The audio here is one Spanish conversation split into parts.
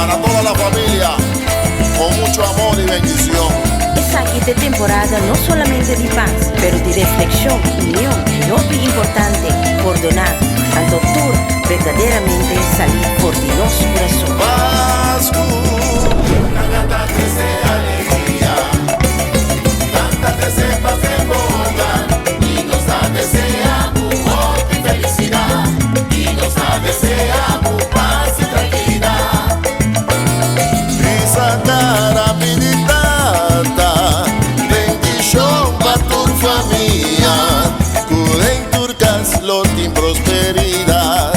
para toda la familia, con mucho amor y bendición. Esta quinta temporada no solamente de paz, pero de reflexión, unión y lo más importante, perdonar, al doctor verdaderamente salir por de nosso coração. Pascu, Canta de alegría, canta de paz en boca, y nos da deseamos amor y felicidad, y nos da deseamos paz y tranquilidad. Risa cara meditata, bendición para tu familia, curen turcas, lotin prosperidad,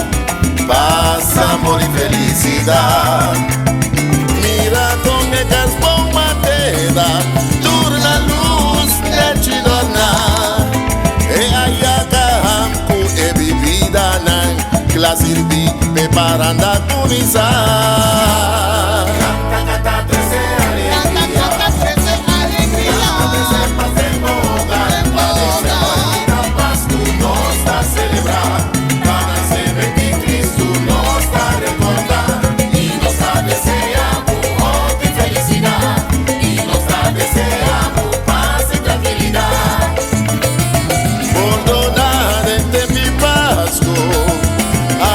paz, amor y felicidad. Mira con el carbón matera, turna luz de chidorna, e ayaka ku e vivida nan, klasirbi preparando a tunizar. Canta 13 alegría, canta de paz en boca, la Pascu nos da celebrar, ganas de ver Cristo nos da recordar, y nos da deseamos amor y felicidad, y nos da deseamos paz y tranquilidad. Perdonar en mi Pascu,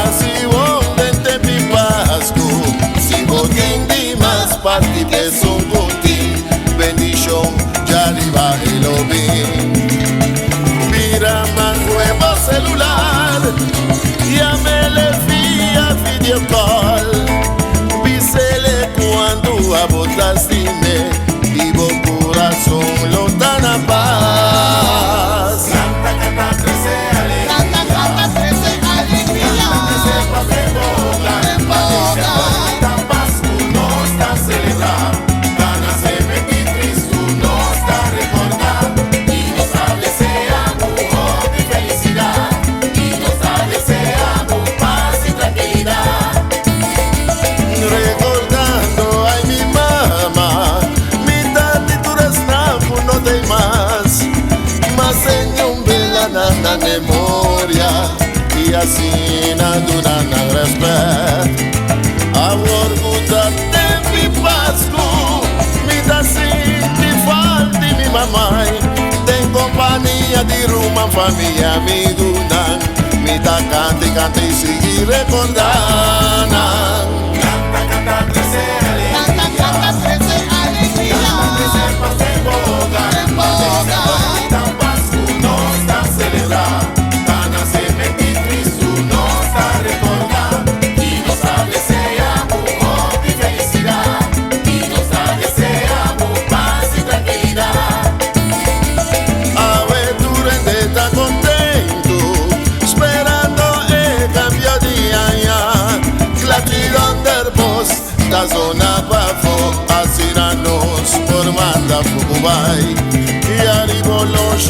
así donde mi Pascu, si vos tienes más parte que son contigo, bendición ya arriba y lo vi. Mira más nuevo celular, llámele vía video call, vísele cuando a vos lastime, vivo corazón lo dan a paz. Canta 13 alegría, canta de paz en boca, la Pascu nos da celebrar, ganas de ver Cristo nos da recordar, y nos da deseamos amor y felicidad, y nos da deseamos paz y tranquilidad. Recordando a mi mamá, mi tatitura está no te más señor la nana memoria, y así nadura na respeto. Amor puta de mi Pascu, mi tasin, mi falta mi mamá, ten compañía de rumba familia mi dudan, mi ta cante y sigue recordando. Canta 13 alegría, canta de paz en boca, la Pascu nos da celebrar, ganas de ver Cristo nos da recordar, y nos da deseamos amor y felicidad, y nos da deseamos paz y tranquilidad. Aventura de estar contento, esperando el cambio de año. Gratidão del bos, da zona bafo, así nos por manda fukubai, y arriba los